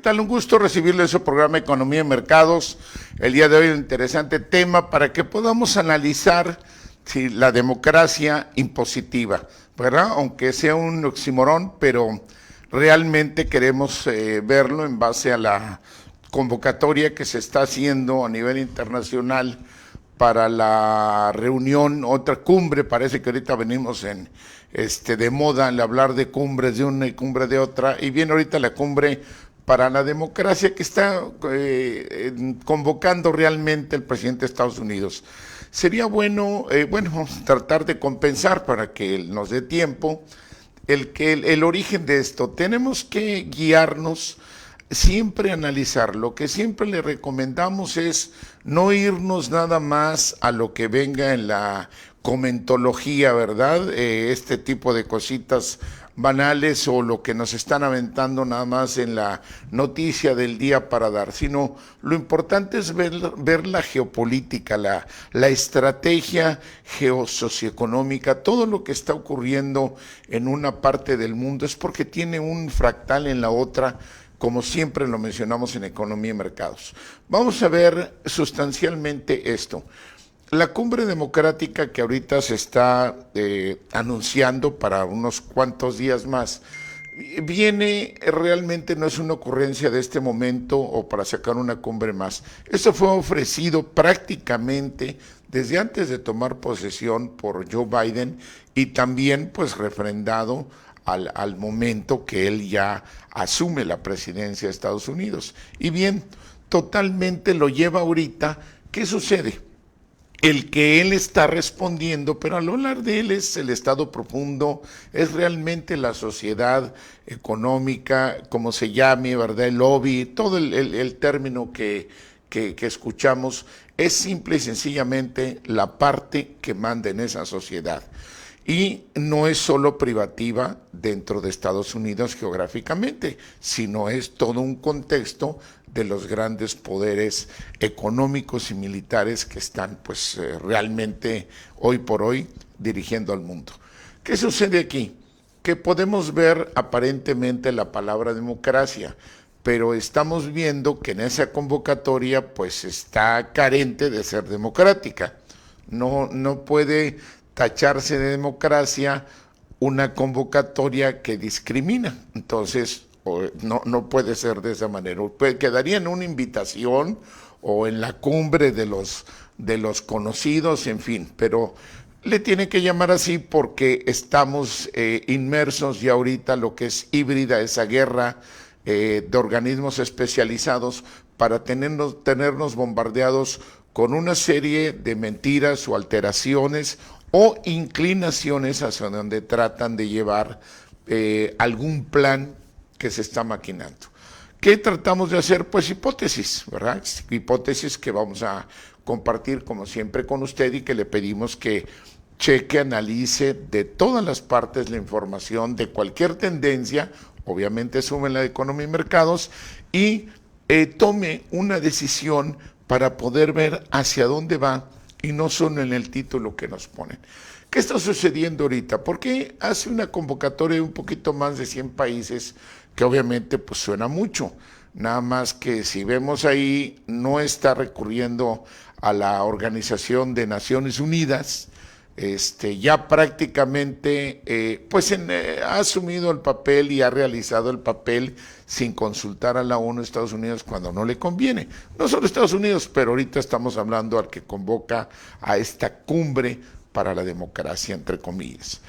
tal? Un gusto recibirle en su programa Economía y Mercados. El día de hoy un interesante tema para que podamos analizar la democracia impositiva, ¿verdad? Aunque sea un oxímoron, pero realmente queremos verlo en base a la convocatoria que se está haciendo a nivel internacional para la reunión, otra cumbre. Parece que ahorita venimos de moda en hablar de cumbres de una y cumbre de otra, y viene ahorita la cumbre para la democracia que está convocando realmente el presidente de Estados Unidos. Sería bueno, tratar de compensar para que nos dé tiempo el origen de esto. Tenemos que guiarnos, siempre analizar. Lo que siempre le recomendamos es no irnos nada más a lo que venga en la comentología, ¿verdad? Este tipo de cositas banales o lo que nos están aventando nada más en la noticia del día para dar, sino lo importante es ver la geopolítica, la estrategia geosocioeconómica. Todo lo que está ocurriendo en una parte del mundo es porque tiene un fractal en la otra, como siempre lo mencionamos en Economía y Mercados. Vamos a ver sustancialmente esto. La cumbre democrática que ahorita se está anunciando para unos cuantos días más, realmente no es una ocurrencia de este momento o para sacar una cumbre más. Esto fue ofrecido prácticamente desde antes de tomar posesión por Joe Biden y también pues refrendado al momento que él ya asume la presidencia de Estados Unidos. Y bien, totalmente lo lleva ahorita. ¿Qué sucede? El que él está respondiendo, pero al hablar de él es el Estado profundo, es realmente la sociedad económica, como se llame, ¿verdad? El lobby, todo el término que escuchamos, es simple y sencillamente la parte que manda en esa sociedad. Y no es solo privativa dentro de Estados Unidos geográficamente, sino es todo un contexto de los grandes poderes económicos y militares que están pues realmente hoy por hoy dirigiendo al mundo. ¿Qué sucede aquí? Que podemos ver aparentemente la palabra democracia, pero estamos viendo que en esa convocatoria pues está carente de ser democrática. No puede tacharse de democracia una convocatoria que discrimina. Entonces, no puede ser de esa manera. Quedaría en una invitación o en la cumbre de los conocidos, en fin, pero le tiene que llamar así porque estamos inmersos ya ahorita lo que es híbrida, esa guerra de organismos especializados para tenernos bombardeados con una serie de mentiras o alteraciones o inclinaciones hacia donde tratan de llevar algún plan que se está maquinando. ¿Qué tratamos de hacer? Pues hipótesis, ¿verdad? Hipótesis que vamos a compartir como siempre con usted y que le pedimos que cheque, analice de todas las partes la información de cualquier tendencia, obviamente sume la de Economía y Mercados, y tome una decisión para poder ver hacia dónde va y no solo en el título que nos ponen. ¿Qué está sucediendo ahorita? Porque hace una convocatoria de un poquito más de 100 países, que obviamente pues suena mucho, nada más que si vemos ahí no está recurriendo a la Organización de Naciones Unidas, ya prácticamente ha asumido el papel y ha realizado el papel sin consultar a la ONU, Estados Unidos, cuando no le conviene. No solo Estados Unidos, pero ahorita estamos hablando al que convoca a esta cumbre para la democracia, entre comillas.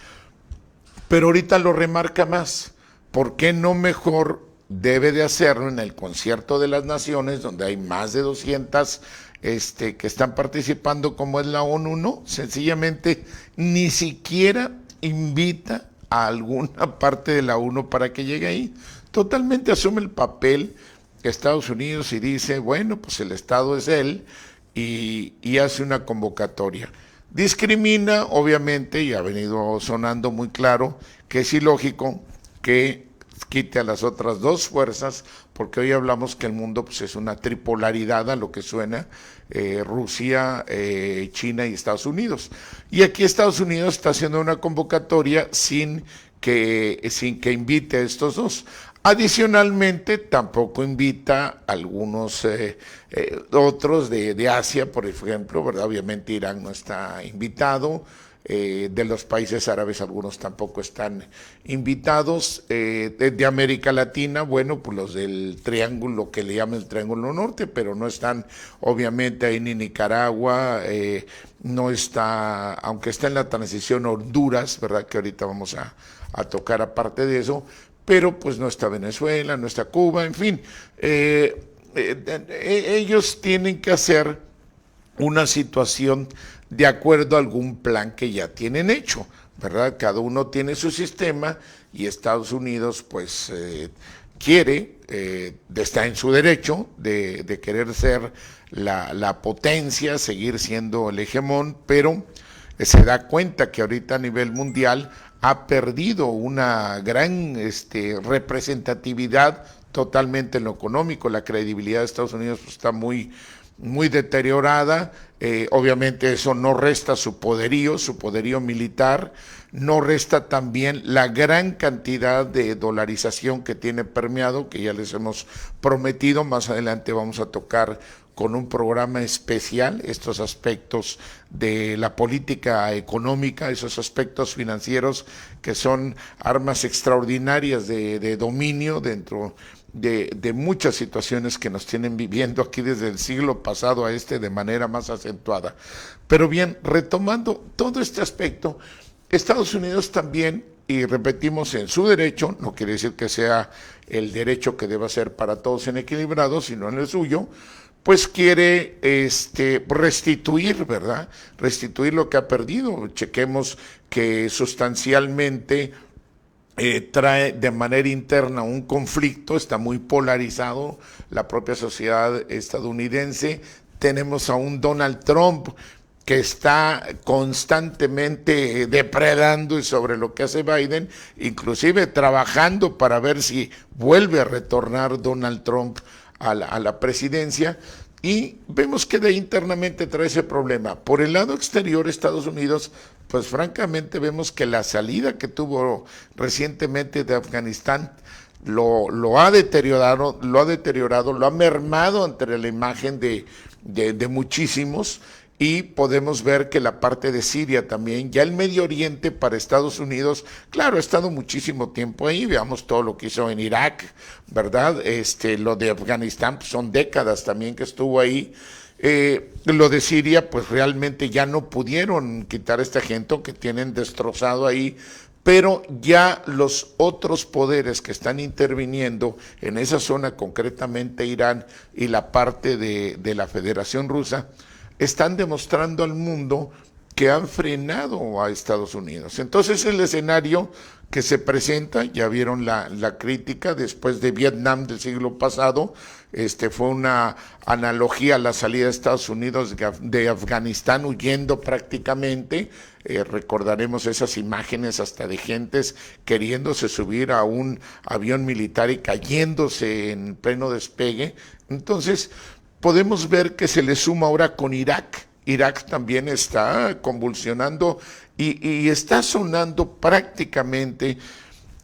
Pero ahorita lo remarca más. ¿Por qué no mejor debe de hacerlo en el Concierto de las Naciones, donde hay más de 200 que están participando, como es la ONU? No, sencillamente ni siquiera invita a alguna parte de la ONU para que llegue ahí. Totalmente asume el papel de Estados Unidos y dice, bueno, pues el Estado es él, y hace una convocatoria. Discrimina, obviamente, y ha venido sonando muy claro, que es ilógico que quite a las otras dos fuerzas, porque hoy hablamos que el mundo pues, es una tripolaridad a lo que suena, Rusia, China y Estados Unidos. Y aquí Estados Unidos está haciendo una convocatoria sin que invite a estos dos. Adicionalmente, tampoco invita a algunos otros de Asia, por ejemplo, ¿verdad? Obviamente Irán no está invitado, de los países árabes algunos tampoco están invitados, de América Latina, bueno, pues los del triángulo, que le llaman el Triángulo Norte, pero no están obviamente ahí ni Nicaragua, no está, aunque está en la transición Honduras, ¿verdad? Que ahorita vamos a tocar aparte de eso, pero pues no está Venezuela, no está Cuba, en fin, ellos tienen que hacer una situación de acuerdo a algún plan que ya tienen hecho, ¿verdad? Cada uno tiene su sistema y Estados Unidos pues quiere, está en su derecho de querer ser la potencia, seguir siendo el hegemón, pero se da cuenta que ahorita a nivel mundial ha perdido una gran representatividad totalmente en lo económico. La credibilidad de Estados Unidos pues, está muy deteriorada. Obviamente eso no resta su poderío militar, no resta también la gran cantidad de dolarización que tiene permeado, que ya les hemos prometido. Más adelante vamos a tocar con un programa especial estos aspectos de la política económica, esos aspectos financieros que son armas extraordinarias de dominio dentro de muchas situaciones que nos tienen viviendo aquí desde el siglo pasado a de manera más acentuada. Pero bien, retomando todo este aspecto, Estados Unidos también, y repetimos, en su derecho, no quiere decir que sea el derecho que deba ser para todos en equilibrado, sino en el suyo, pues quiere restituir, ¿verdad? Restituir lo que ha perdido. Chequemos que sustancialmente trae de manera interna un conflicto, está muy polarizado la propia sociedad estadounidense. Tenemos a un Donald Trump que está constantemente depredando sobre lo que hace Biden, inclusive trabajando para ver si vuelve a retornar Donald Trump a la presidencia, y vemos que de internamente trae ese problema. Por el lado exterior, Estados Unidos, pues francamente vemos que la salida que tuvo recientemente de Afganistán lo ha deteriorado, lo ha mermado ante la imagen de muchísimos, y podemos ver que la parte de Siria también, ya el Medio Oriente para Estados Unidos, claro, ha estado muchísimo tiempo ahí, veamos todo lo que hizo en Irak, ¿verdad? Lo de Afganistán, pues son décadas también que estuvo ahí. Lo de Siria, pues realmente ya no pudieron quitar a esta gente que tienen destrozado ahí, pero ya los otros poderes que están interviniendo en esa zona, concretamente Irán y la parte de la Federación Rusa, están demostrando al mundo que han frenado a Estados Unidos. Entonces el escenario que se presenta, ya vieron la crítica después de Vietnam del siglo pasado, fue una analogía a la salida de Estados Unidos de Afganistán, huyendo prácticamente. Recordaremos esas imágenes hasta de gentes queriéndose subir a un avión militar y cayéndose en pleno despegue. Entonces podemos ver que se le suma ahora con Irak. Irak también está convulsionando y está sonando prácticamente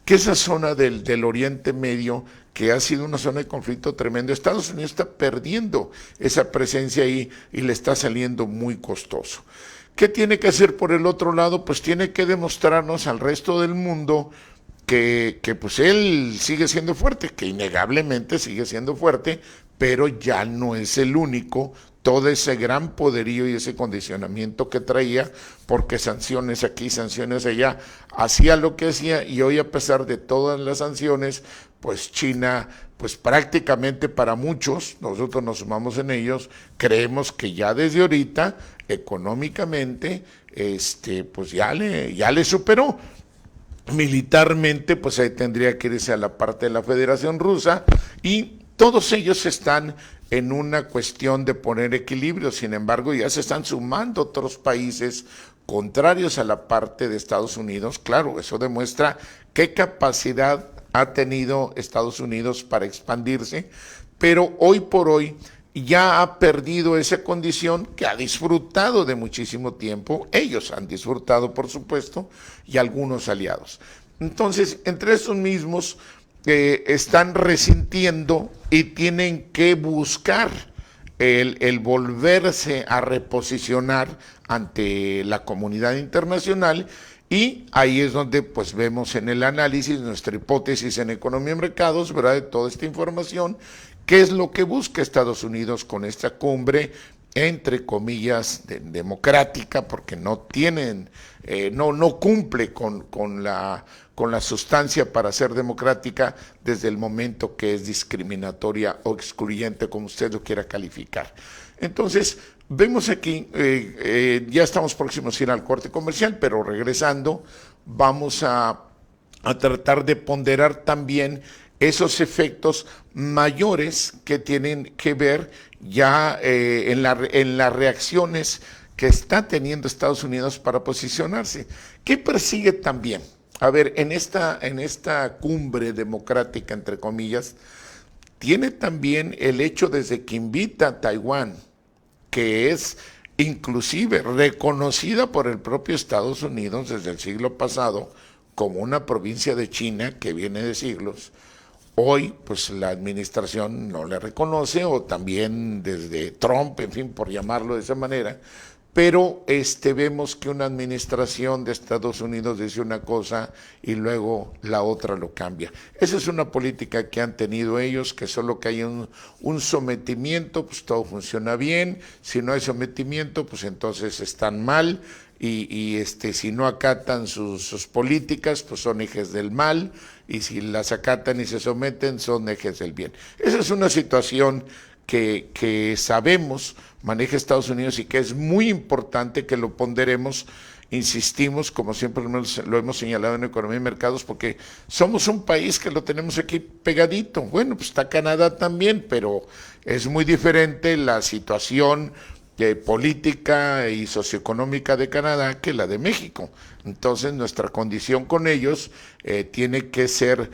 que esa zona del Oriente Medio, que ha sido una zona de conflicto tremendo, Estados Unidos está perdiendo esa presencia ahí y le está saliendo muy costoso. ¿Qué tiene que hacer por el otro lado? Pues tiene que demostrarnos al resto del mundo que pues él sigue siendo fuerte, que innegablemente sigue siendo fuerte, pero ya no es el único. Todo ese gran poderío y ese condicionamiento que traía, porque sanciones aquí, sanciones allá, hacía lo que hacía, y hoy, a pesar de todas las sanciones, pues China, pues prácticamente para muchos, nosotros nos sumamos en ellos, creemos que ya desde ahorita, económicamente, pues ya le superó. Militarmente, pues ahí tendría que irse a la parte de la Federación Rusa, y todos ellos están en una cuestión de poner equilibrio. Sin embargo, ya se están sumando otros países contrarios a la parte de Estados Unidos. Claro, eso demuestra qué capacidad ha tenido Estados Unidos para expandirse, pero hoy por hoy ya ha perdido esa condición que ha disfrutado de muchísimo tiempo. Ellos han disfrutado, por supuesto, y algunos aliados. Entonces, entre esos mismos, están resintiendo y tienen que buscar el volverse a reposicionar ante la comunidad internacional, y ahí es donde pues vemos en el análisis nuestra hipótesis en economía y mercados, ¿verdad?, de toda esta información, qué es lo que busca Estados Unidos con esta cumbre, entre comillas, democrática, porque no tienen, no cumple con la sustancia para ser democrática desde el momento que es discriminatoria o excluyente, como usted lo quiera calificar. Entonces, vemos aquí, ya estamos próximos a ir al corte comercial, pero regresando, vamos a tratar de ponderar también esos efectos mayores que tienen que ver ya en las reacciones que está teniendo Estados Unidos para posicionarse. ¿Qué persigue también? A ver, en esta cumbre democrática, entre comillas, tiene también el hecho desde que invita a Taiwán, que es inclusive reconocida por el propio Estados Unidos desde el siglo pasado como una provincia de China que viene de siglos. Hoy, pues la administración no le reconoce, o también desde Trump, en fin, por llamarlo de esa manera, pero vemos que una administración de Estados Unidos dice una cosa y luego la otra lo cambia. Esa es una política que han tenido ellos, que solo que hay un sometimiento, pues todo funciona bien. Si no hay sometimiento, pues entonces están mal, y si no acatan sus políticas, pues son ejes del mal, y si las acatan y se someten, son ejes del bien. Esa es una situación que sabemos maneja Estados Unidos y que es muy importante que lo ponderemos. Insistimos, como siempre lo hemos señalado en Economía y Mercados, porque somos un país que lo tenemos aquí pegadito. Bueno, pues está Canadá también, pero es muy diferente la situación política y socioeconómica de Canadá que la de México. Entonces nuestra condición con ellos tiene que ser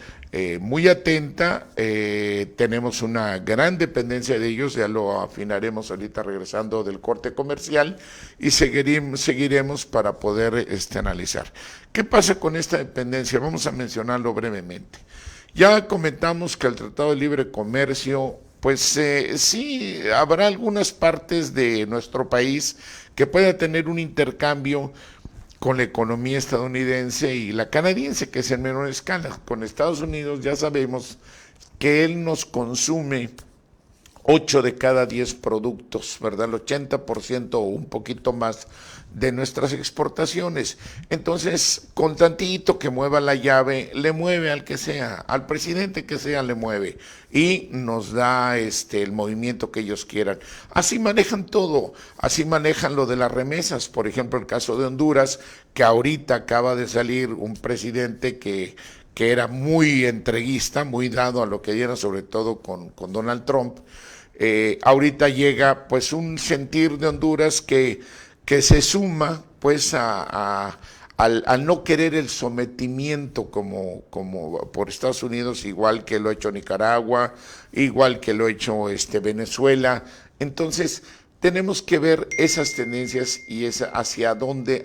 muy atenta. Tenemos una gran dependencia de ellos, ya lo afinaremos ahorita regresando del corte comercial, y seguiremos para poder analizar. ¿Qué pasa con esta dependencia? Vamos a mencionarlo brevemente. Ya comentamos que el Tratado de Libre Comercio, pues sí, habrá algunas partes de nuestro país que pueda tener un intercambio con la economía estadounidense y la canadiense, que es en menor escala. Con Estados Unidos ya sabemos que él nos consume 8 de cada 10 productos, ¿verdad? El 80% o un poquito más de nuestras exportaciones. Entonces, con tantito que mueva la llave, le mueve al que sea, al presidente que sea le mueve, y nos da el movimiento que ellos quieran. Así manejan todo, así manejan lo de las remesas. Por ejemplo, el caso de Honduras, que ahorita acaba de salir un presidente que era muy entreguista, muy dado a lo que era, sobre todo con Donald Trump. Ahorita llega pues un sentir de Honduras que se suma pues al no querer el sometimiento como por Estados Unidos, igual que lo ha hecho Nicaragua, igual que lo ha hecho Venezuela. Entonces tenemos que ver esas tendencias y hacia dónde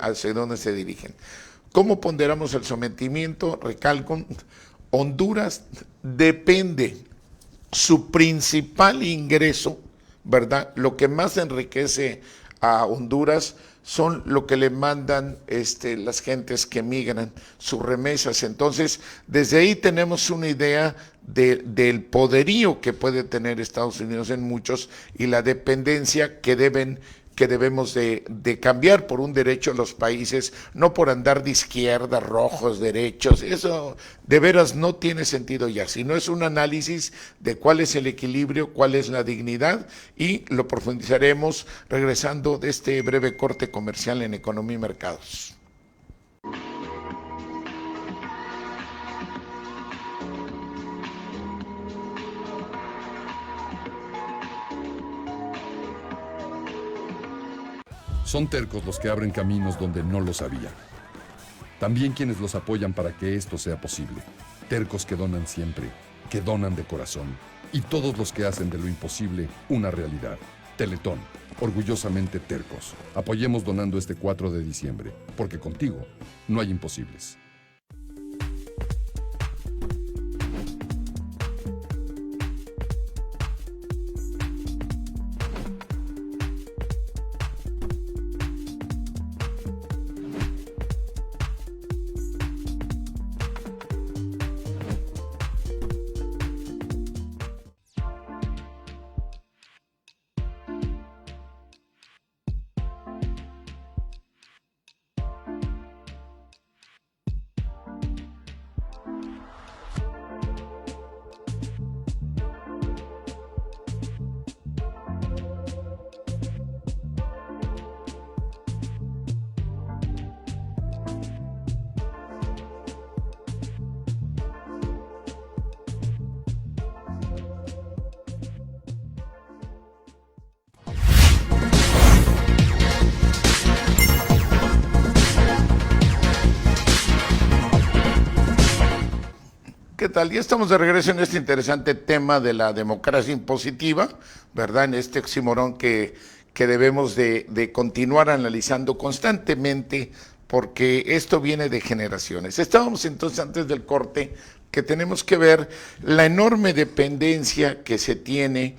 se dirigen. ¿Cómo ponderamos el sometimiento? Recalco, Honduras depende, su principal ingreso, ¿verdad? Lo que más enriquece a Honduras son lo que le mandan las gentes que migran, sus remesas. Entonces, desde ahí tenemos una idea del poderío que puede tener Estados Unidos en muchos, y la dependencia que debemos de cambiar por un derecho a los países, no por andar de izquierda, rojos, derechos. Eso de veras no tiene sentido ya, sino es un análisis de cuál es el equilibrio, cuál es la dignidad, y lo profundizaremos regresando de este breve corte comercial en Economía y Mercados. Son tercos los que abren caminos donde no los había. También quienes los apoyan para que esto sea posible. Tercos que donan siempre, que donan de corazón. Y todos los que hacen de lo imposible una realidad. Teletón, orgullosamente tercos. Apoyemos donando este 4 de diciembre, porque contigo no hay imposibles. tal? Ya estamos de regreso en este interesante tema de la democracia impositiva, ¿verdad? En este oxímoron que debemos de continuar analizando constantemente, porque esto viene de generaciones. Estábamos entonces antes del corte que tenemos que ver la enorme dependencia que se tiene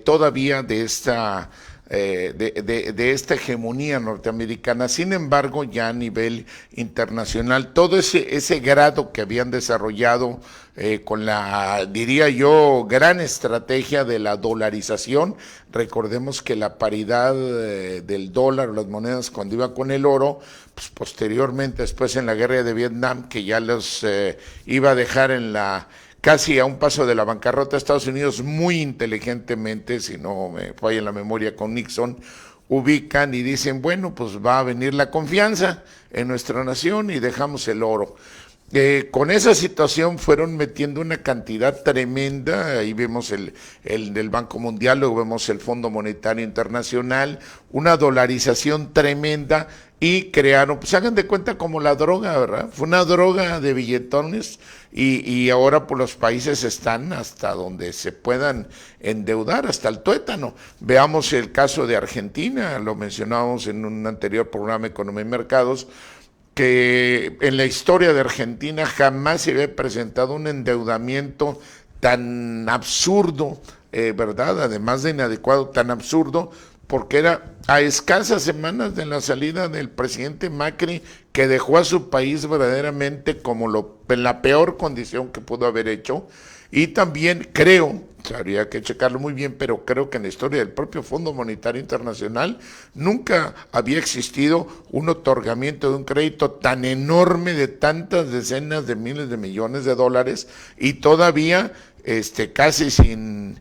todavía de esta de esta hegemonía norteamericana. Sin embargo, ya a nivel internacional, todo ese grado que habían desarrollado con la, diría yo, gran estrategia de la dolarización. Recordemos que la paridad del dólar o las monedas cuando iba con el oro, pues posteriormente, después en la guerra de Vietnam, que ya los iba a dejar en la casi a un paso de la bancarrota. Estados Unidos muy inteligentemente, si no me falla la memoria con Nixon, ubican y dicen, bueno, pues va a venir la confianza en nuestra nación y dejamos el oro. Con esa situación fueron metiendo una cantidad tremenda, ahí vemos el del Banco Mundial, luego vemos el Fondo Monetario Internacional, una dolarización tremenda y crearon, pues hagan de cuenta como la droga, ¿verdad? Fue una droga de billetones y ahora pues los países están hasta donde se puedan endeudar, hasta el tuétano. Veamos el caso de Argentina, lo mencionábamos en un anterior programa Economía y Mercados, que en la historia de Argentina jamás se había presentado un endeudamiento tan absurdo, ¿verdad? Además de inadecuado, tan absurdo, porque era a escasas semanas de la salida del presidente Macri, que dejó a su país verdaderamente como en la peor condición que pudo haber hecho. Y también creo, habría que checarlo muy bien, pero creo que en la historia del propio Fondo Monetario Internacional nunca había existido un otorgamiento de un crédito tan enorme de tantas decenas de miles de millones de dólares y todavía casi sin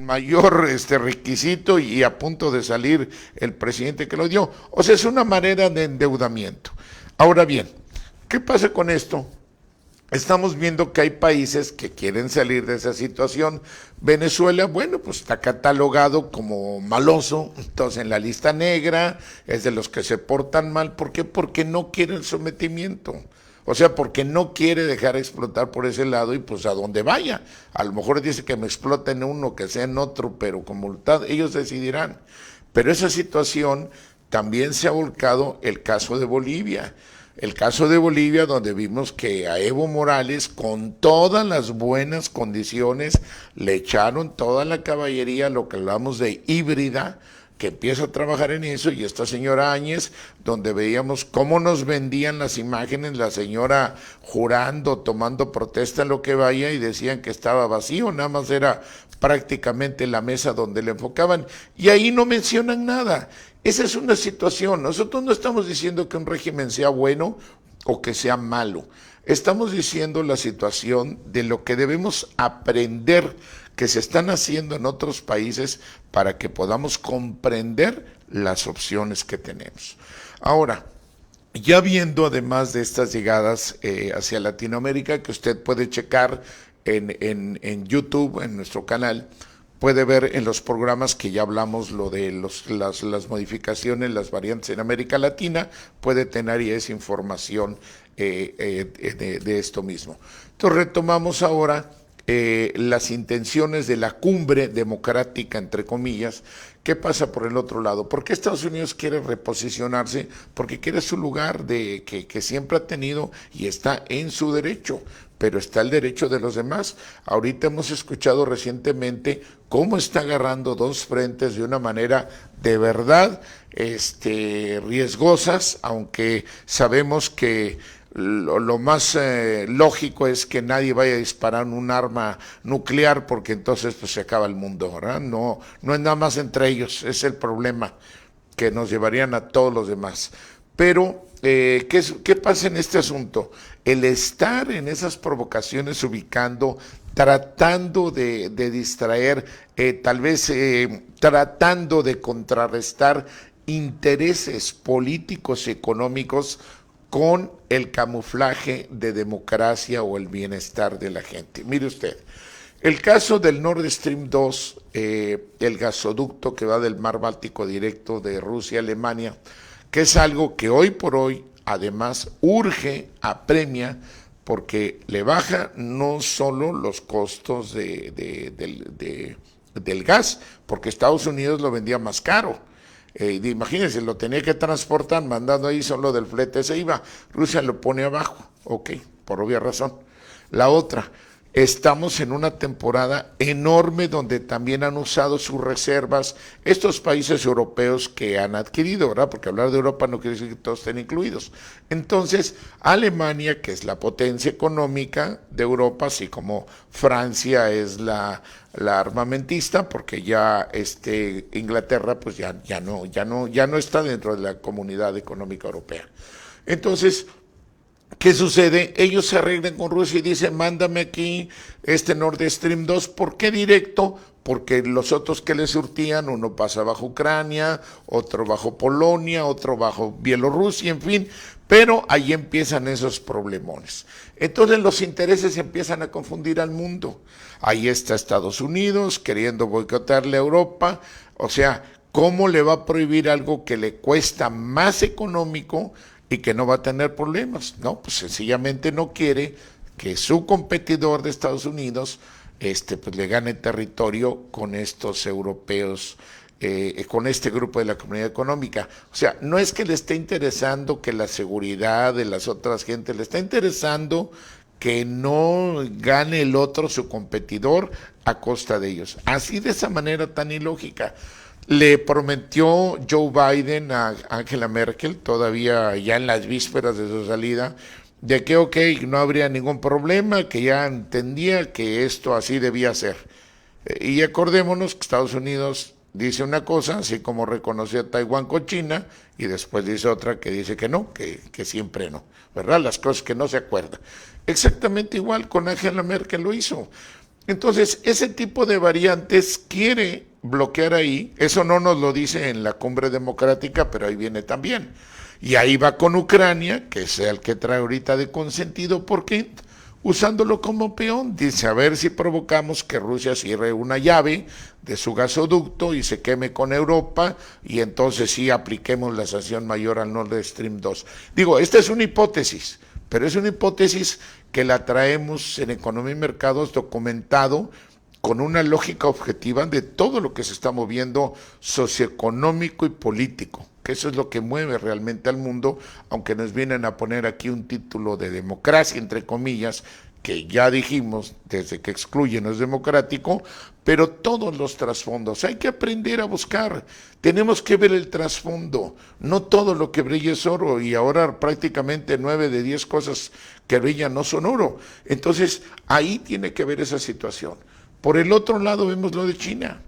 mayor requisito y a punto de salir el presidente que lo dio. O sea, es una manera de endeudamiento. Ahora bien, ¿qué pasa con esto? Estamos viendo que hay países que quieren salir de esa situación. Venezuela, bueno, pues está catalogado como maloso, entonces en la lista negra, es de los que se portan mal. ¿Por qué? Porque no quiere el sometimiento. O sea, porque no quiere dejar explotar por ese lado y pues a donde vaya. A lo mejor dice que me explota en uno, que sea en otro, pero como ellos decidirán. Pero esa situación también se ha volcado el caso de Bolivia. El caso de Bolivia, donde vimos que a Evo Morales, con todas las buenas condiciones, le echaron toda la caballería, lo que hablamos de híbrida, que empieza a trabajar en eso, y esta señora Áñez, donde veíamos cómo nos vendían las imágenes, la señora jurando, tomando protesta en lo que vaya, y decían que estaba vacío, nada más era prácticamente la mesa donde le enfocaban, y ahí no mencionan nada. Esa es una situación. Nosotros no estamos diciendo que un régimen sea bueno o que sea malo. Estamos diciendo la situación de lo que debemos aprender que se están haciendo en otros países para que podamos comprender las opciones que tenemos. Ahora, ya viendo además de estas llegadas hacia Latinoamérica, que usted puede checar en YouTube, en nuestro canal, puede ver en los programas que ya hablamos lo de las modificaciones, las variantes en América Latina, puede tener y esa información de esto mismo. Entonces retomamos ahora las intenciones de la cumbre democrática, entre comillas. ¿Qué pasa por el otro lado? ¿Por qué Estados Unidos quiere reposicionarse? Porque quiere su lugar que siempre ha tenido y está en su derecho, pero está el derecho de los demás. Ahorita hemos escuchado recientemente cómo está agarrando dos frentes de una manera de verdad riesgosas, aunque sabemos que lo más lógico es que nadie vaya a disparar un arma nuclear, porque entonces pues se acaba el mundo, ¿verdad? No es nada más entre ellos, es el problema que nos llevarían a todos los demás. Pero, ¿qué pasa en este asunto? El estar en esas provocaciones ubicando, tratando de distraer, tal vez tratando de contrarrestar intereses políticos y económicos con el camuflaje de democracia o el bienestar de la gente. Mire usted, el caso del Nord Stream 2, el gasoducto que va del mar Báltico directo de Rusia a Alemania, que es algo que hoy por hoy además urge, apremia, porque le baja no solo los costos del gas, porque Estados Unidos lo vendía más caro. Imagínense, lo tenía que transportar, mandando ahí solo del flete se iba. Rusia lo pone abajo, ok, por obvia razón. La otra, estamos en una temporada enorme donde también han usado sus reservas estos países europeos que han adquirido, ¿verdad? Porque hablar de Europa no quiere decir que todos estén incluidos. Entonces, Alemania, que es la potencia económica de Europa, así como Francia es la armamentista, porque ya Inglaterra pues ya no está dentro de la Comunidad Económica Europea. Entonces, ¿qué sucede? Ellos se arreglan con Rusia y dicen, mándame aquí Nord Stream 2. ¿Por qué directo? Porque los otros que le surtían, uno pasa bajo Ucrania, otro bajo Polonia, otro bajo Bielorrusia, en fin, pero ahí empiezan esos problemones. Entonces los intereses empiezan a confundir al mundo. Ahí está Estados Unidos queriendo boicotearle a Europa, o sea, ¿cómo le va a prohibir algo que le cuesta más económico y que no va a tener problemas? No, pues sencillamente no quiere que su competidor de Estados Unidos pues le gane territorio con estos europeos, con este grupo de la Comunidad Económica. O sea, no es que le esté interesando que la seguridad de las otras gentes, le está interesando que no gane el otro, su competidor, a costa de ellos. Así, de esa manera tan ilógica. Le prometió Joe Biden a Angela Merkel, todavía ya en las vísperas de su salida, de que ok, no habría ningún problema, que ya entendía que esto así debía ser. Y acordémonos que Estados Unidos dice una cosa, así como reconoció a Taiwán con China, y después dice otra que dice que no, que siempre no, ¿verdad? Las cosas que no se acuerdan. Exactamente igual con Angela Merkel lo hizo. Entonces, ese tipo de variantes quiere bloquear ahí. Eso no nos lo dice en la cumbre democrática, pero ahí viene también. Y ahí va con Ucrania, que es el que trae ahorita de consentido, porque usándolo como peón, dice, a ver si provocamos que Rusia cierre una llave de su gasoducto y se queme con Europa, y entonces sí apliquemos la sanción mayor al Nord Stream 2. Digo, esta es una hipótesis, pero es una hipótesis que la traemos en Economía y Mercados documentado con una lógica objetiva de todo lo que se está moviendo socioeconómico y político, que eso es lo que mueve realmente al mundo, aunque nos vienen a poner aquí un título de democracia, entre comillas, que ya dijimos, desde que excluye no es democrático, pero todos los trasfondos, hay que aprender a buscar, tenemos que ver el trasfondo, no todo lo que brilla es oro, y ahora prácticamente 9 de 10 cosas que brillan no son oro, entonces ahí tiene que ver esa situación. Por el otro lado vemos lo de China,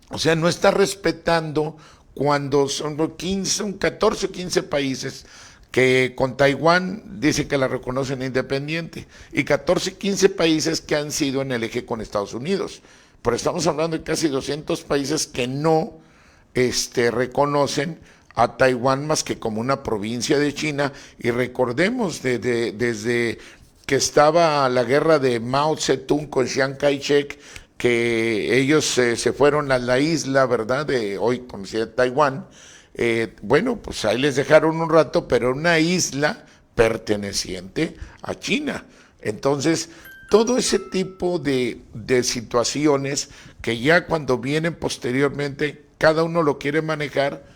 o sea, no está respetando cuando son 14 o 15 países que con Taiwán dicen que la reconocen independiente, y 14, 15 países que han sido en el eje con Estados Unidos. Pero estamos hablando de casi 200 países que no reconocen a Taiwán más que como una provincia de China, y recordemos desde que estaba la guerra de Mao Zedong con Chiang Kai-shek, que ellos se fueron a la isla, ¿verdad?, de hoy conocida Taiwán. Bueno, pues ahí les dejaron un rato, pero una isla perteneciente a China. Entonces, todo ese tipo de situaciones que ya cuando vienen posteriormente, cada uno lo quiere manejar,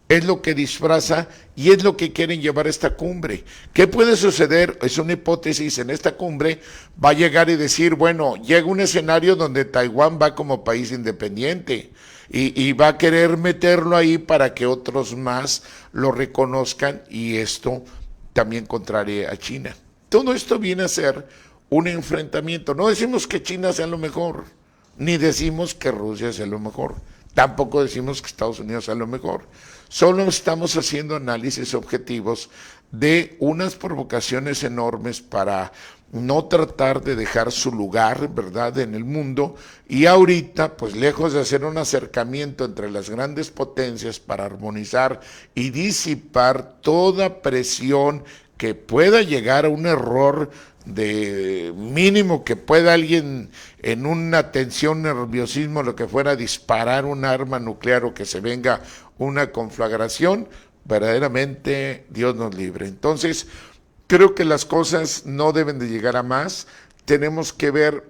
es lo que disfraza y es lo que quieren llevar a esta cumbre. ¿Qué puede suceder? Es una hipótesis, en esta cumbre va a llegar y decir, bueno, llega un escenario donde Taiwán va como país independiente y va a querer meterlo ahí para que otros más lo reconozcan, y esto también contraria a China. Todo esto viene a ser un enfrentamiento. No decimos que China sea lo mejor, ni decimos que Rusia sea lo mejor, tampoco decimos que Estados Unidos sea lo mejor. Solo estamos haciendo análisis objetivos de unas provocaciones enormes para no tratar de dejar su lugar, ¿verdad?, en el mundo, y ahorita, pues lejos de hacer un acercamiento entre las grandes potencias para armonizar y disipar toda presión que pueda llegar a un error de mínimo, que pueda alguien en una tensión, nerviosismo, lo que fuera, disparar un arma nuclear o que se venga una conflagración, verdaderamente Dios nos libre. Entonces, Creo que las cosas no deben de llegar a más. Tenemos que ver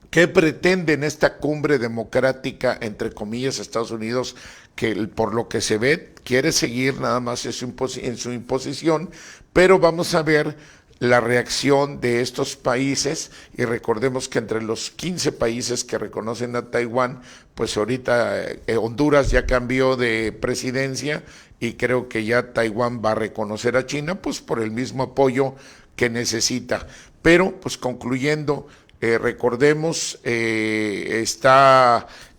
qué pretende en esta cumbre democrática, entre comillas, Estados Unidos, que por lo que se ve quiere seguir nada más en su imposición, pero vamos a ver la reacción de estos países, y recordemos que entre los 15 países que reconocen a Taiwán, pues ahorita Honduras ya cambió de presidencia y creo que ya Taiwán va a reconocer a China, pues por el mismo apoyo que necesita. Pero, pues concluyendo, recordemos,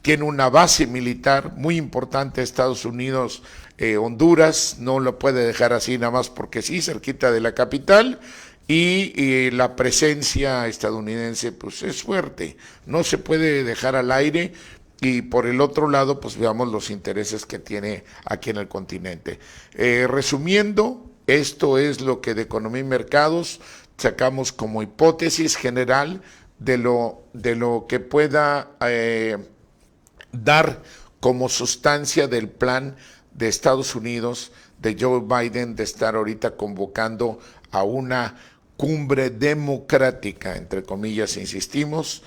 tiene una base militar muy importante Estados Unidos, Honduras, no lo puede dejar así nada más porque sí, cerquita de la capital, y la presencia estadounidense pues es fuerte, no se puede dejar al aire. Y por el otro lado, pues veamos los intereses que tiene aquí en el continente. Resumiendo, esto es lo que de Economía y Mercados sacamos como hipótesis general de lo que pueda dar como sustancia del plan de Estados Unidos, de Joe Biden, de estar ahorita convocando a una cumbre democrática, entre comillas, insistimos,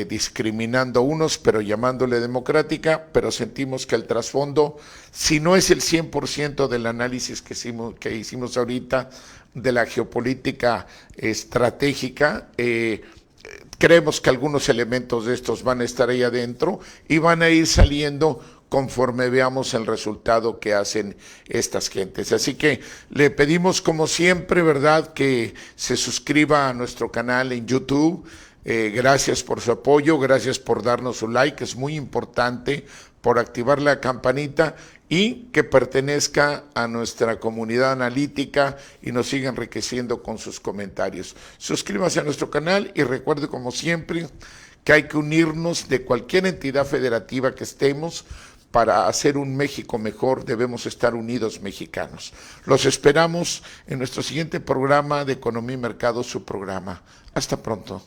discriminando a unos, pero llamándole democrática, pero sentimos que el trasfondo, si no es el 100% del análisis que hicimos ahorita de la geopolítica estratégica, creemos que algunos elementos de estos van a estar ahí adentro y van a ir saliendo conforme veamos el resultado que hacen estas gentes. Así que le pedimos como siempre, ¿verdad?, que se suscriba a nuestro canal en YouTube. Gracias por su apoyo, gracias por darnos su like, es muy importante, por activar la campanita y que pertenezca a nuestra comunidad analítica y nos siga enriqueciendo con sus comentarios. Suscríbase a nuestro canal y recuerde como siempre que hay que unirnos de cualquier entidad federativa que estemos. Para hacer un México mejor debemos estar unidos mexicanos. Los esperamos en nuestro siguiente programa de Economía y Mercado, su programa. Hasta pronto.